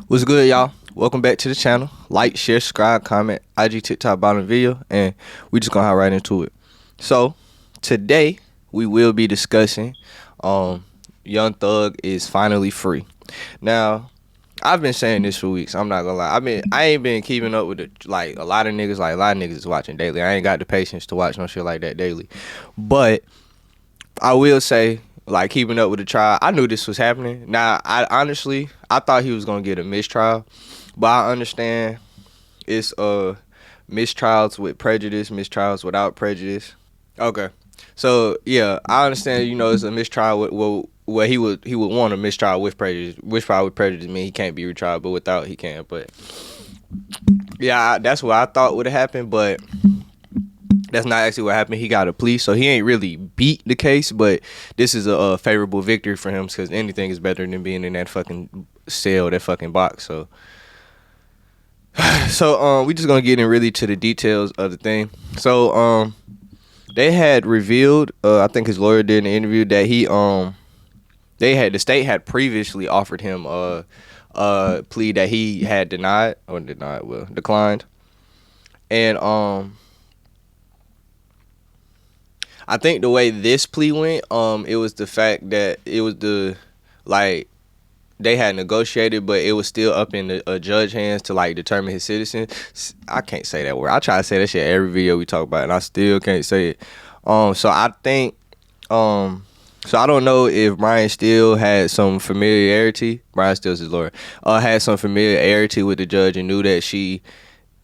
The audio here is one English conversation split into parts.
What's good, y'all? Welcome back to the channel. Like, share, subscribe, comment, IG, TikTok, bottom video, and we just gonna hop right into it. So, today we will be discussing Young Thug is finally free. Now, I've been saying this for weeks. I'm not gonna lie. I ain't been keeping up with it like a lot of niggas. Like a lot of niggas is watching daily. I ain't got the patience to watch no shit like that daily. But I will say, like, keeping up with the trial, I knew this was happening. Now, I honestly thought he was gonna get a mistrial, but I understand it's mistrials with prejudice, mistrials without prejudice. Okay, so yeah, I understand. It's a mistrial with well, he would want a mistrial with prejudice. Mistrial with prejudice mean he can't be retried, but without he can. But yeah, that's what I thought would have happened, but that's not actually what happened. He got a plea, so he ain't really beat the case, but this is a favorable victory for him because anything is better than being in that fucking cell, that fucking box. So we just gonna get in really to the details of the thing. So they had revealed, I think his lawyer did in the interview, that the state had previously offered him a plea that he had declined, and I think the way this plea went, it was the fact that it was they had negotiated, but it was still up in a judge hands to like determine his citizen. I can't say that word. I try to say that shit every video we talk about, and I still can't say it. So I think, so I don't know if Brian Steele had some familiarity. Brian Steele's his lawyer. Had some familiarity with the judge and knew that she,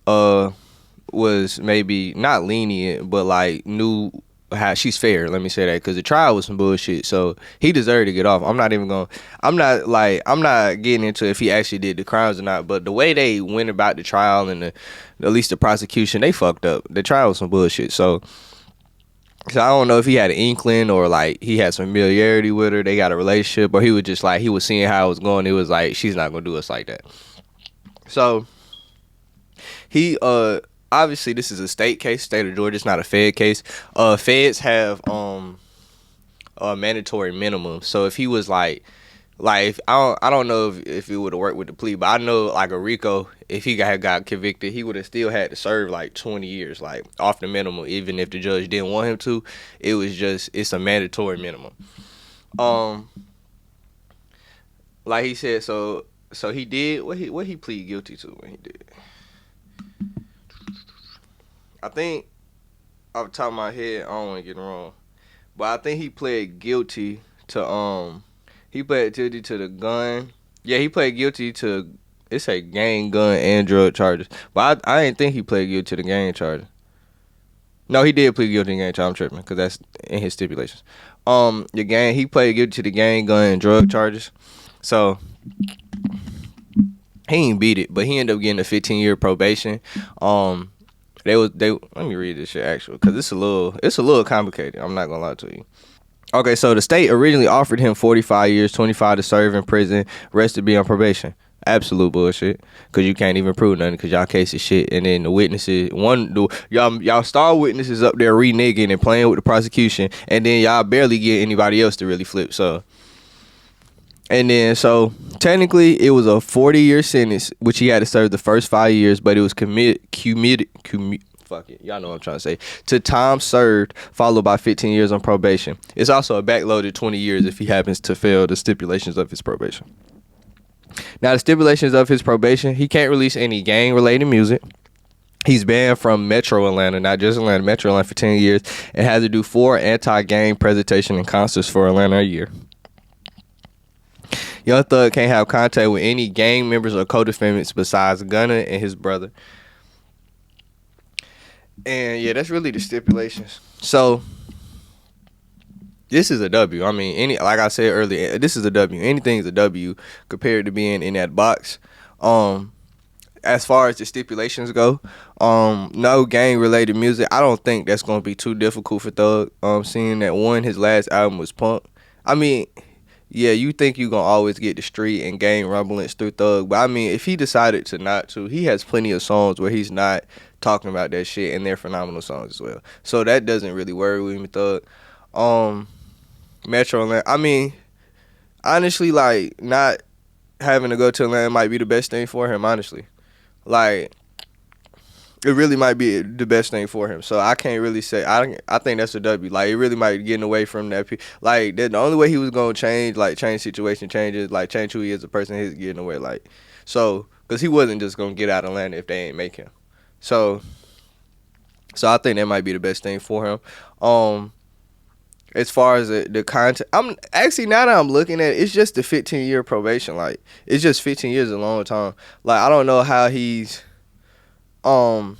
was maybe not lenient, but like knew how she's fair. Let me say that, because the trial was some bullshit, so he deserved to get off. I'm not getting into if he actually did the crimes or not, but the way they went about the trial and at least the prosecution, they fucked up. The trial was some bullshit. So I don't know if he had an inkling or like he had some familiarity with her, they got a relationship, or he was just like, he was seeing how it was going. It was like, she's not gonna do us like that. So he obviously, this is a state case, state of Georgia. It's not a Fed case. Feds have a mandatory minimum. So if he was like I don't know if it would have worked with the plea, but I know like a RICO, if he got convicted, he would have still had to serve like 20 years, like off the minimum, even if the judge didn't want him to. It's a mandatory minimum. Like he said, so he did what he plead guilty to when he did. I think, off the top of my head, I don't want to get it wrong, but I think he pled guilty to the gun. Yeah, he pled guilty to, it's a gang, gun, and drug charges. But I didn't think he pled guilty to the gang charges. No, he did plead guilty to the gang charge. I'm tripping, because that's in his stipulations. He pled guilty to the gang, gun, and drug charges. So he ain't beat it, but he ended up getting a 15-year probation. Let me read this shit actually, because it's a little complicated. I'm not gonna lie to you. Okay, so the state originally offered him 45 years, 25 to serve in prison, rest to be on probation. Absolute bullshit, because you can't even prove nothing, because y'all case is shit. And then the witnesses, y'all star witnesses up there reneging and playing with the prosecution, and then y'all barely get anybody else to really flip. So technically it was a 40-year sentence, which he had to serve the first 5 years, but it was fuck it, y'all know what I'm trying to say, to time served, followed by 15 years on probation. It's also a backloaded 20 years if he happens to fail the stipulations of his probation. Now, the stipulations of his probation, he can't release any gang-related music. He's banned from Metro Atlanta, not just Atlanta, Metro Atlanta, for 10 years, and has to do 4 anti-gang presentation and concerts for Atlanta a year. Young Thug can't have contact with any gang members or co-defendants besides Gunna and his brother. And yeah, that's really the stipulations. So this is a W. I mean, like I said earlier, this is a W. Anything is a W compared to being in that box. As far as the stipulations go, no gang related music. I don't think that's gonna be too difficult for Thug. Seeing that his last album was Punk. I mean, yeah, you think you gonna always get the street and gang rumblings through Thug, but I mean, if he decided to not to, he has plenty of songs where he's not talking about that shit, and they're phenomenal songs as well. So that doesn't really worry with me, Thug. Metro Atlanta, I mean, honestly, like, not having to go to Atlanta might be the best thing for him, honestly. Like, it really might be the best thing for him. So I can't really say. I think that's a W. Like, it really might be getting away from that. Like, the only way he was gonna change situation, changes, like change who he is as a person, is getting away. Like, so because he wasn't just gonna get out of Atlanta if they ain't make him. So I think that might be the best thing for him. As far as the content, I'm actually, now that I'm looking at it, it's just the 15-year probation. Like, it's just 15 years is a long time. Like, I don't know how he's I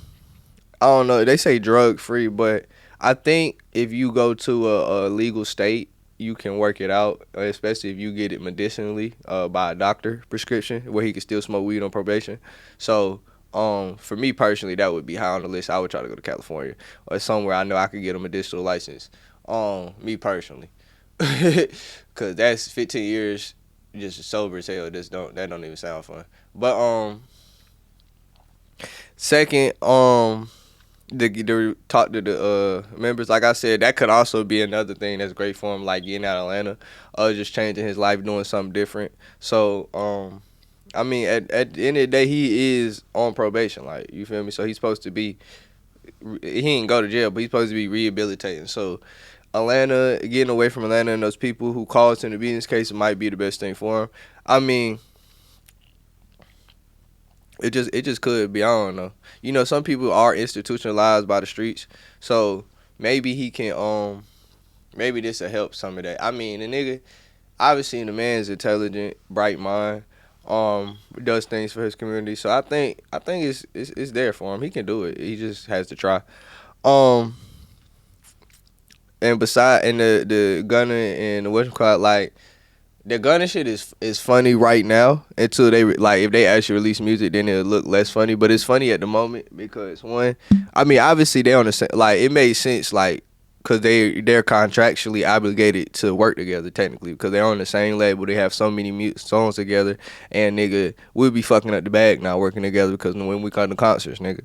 don't know. They say drug free, but I think if you go to a legal state, you can work it out, especially if you get it medicinally by a doctor prescription, where he can still smoke weed on probation. So, for me personally, that would be high on the list. I would try to go to California or somewhere I know I could get a medicinal license. Me personally, because that's 15 years just sober as hell. That don't even sound fun. But second, the talk to the members, like I said, that could also be another thing that's great for him, like getting out of Atlanta, just changing his life, doing something different. So, I mean, at the end of the day, he is on probation, like, you feel me? So he's supposed to be, he didn't go to jail, but he's supposed to be rehabilitating. So Atlanta, getting away from Atlanta and those people who caused him to be in this case might be the best thing for him. I mean, it just could be. I don't know. You know, some people are institutionalized by the streets, so maybe he can. Maybe this will help some of that. I mean, the nigga, obviously, the man's intelligent, bright mind. Does things for his community. So I think it's there for him. He can do it. He just has to try. And the gunner and the whatchamacallit, like, the gunner shit is funny right now until they, like, if they actually release music, then it'll look less funny. But it's funny at the moment because, one, I mean, obviously they on the same, like, it made sense, like, because they're contractually obligated to work together technically because they're on the same label. They have so many songs together, and nigga, we'll be fucking up the bag not working together because when we come to concerts, nigga.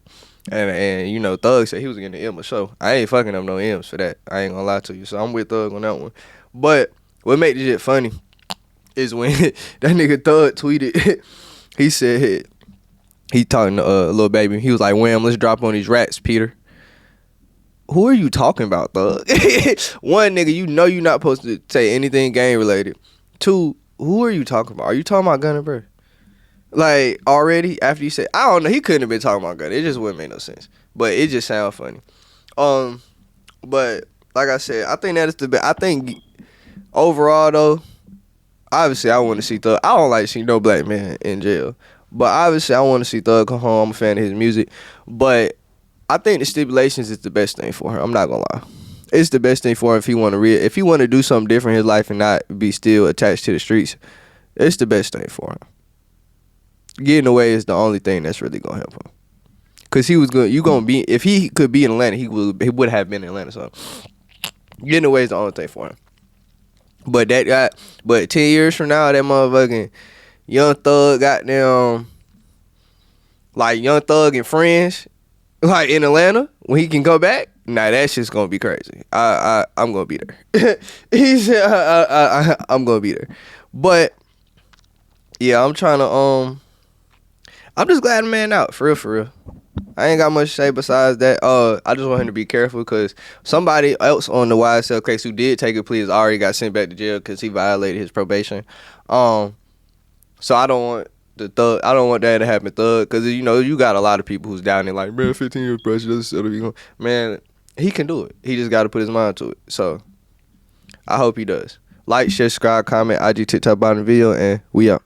And you know, Thug said he was getting the M, so I ain't fucking up no M's for that. I ain't gonna lie to you. So I'm with Thug on that one. But what made the shit funny is when that nigga Thug tweeted, he said, he talking to Lil Baby. He was like, "Wham, let's drop on these rats, Peter." Who are you talking about, Thug? One, nigga, you know you're not supposed to say anything gang related. Two, who are you talking about? Are you talking about Gunna, bro? Like, already, after you said, I don't know, he couldn't have been talking about Gunna. It just wouldn't make no sense. But it just sounds funny. But like I said, I think that is the best. I think overall though, obviously I want to see Thug. I don't like to see no black man in jail. But obviously I want to see Thug come home. I'm a fan of his music. But I think the stipulations is the best thing for him. I'm not gonna lie. It's the best thing for him if he want to do something different in his life and not be still attached to the streets. It's the best thing for him. Getting away is the only thing that's really gonna help him. Cause he was good. If he could be in Atlanta, he would have been in Atlanta. So getting away is the only thing for him. But 10 years from now, that motherfucking Young Thug goddamn, like Young Thug and friends, like in Atlanta, when he can go back, nah, that shit's gonna be crazy. I'm gonna be there. He said, I'm gonna be there. But yeah, I'm trying to I'm just glad the man out, for real. I ain't got much to say besides that. I just want him to be careful because somebody else on the YSL case who did take a plea has already got sent back to jail because he violated his probation. So I don't want that to happen, Thug, because you know you got a lot of people who's down there like, man, 15 years pressure doesn't settle you. Man, he can do it. He just got to put his mind to it. So I hope he does. Like, share, subscribe, comment, IG, TikTok, bottom video, and we out.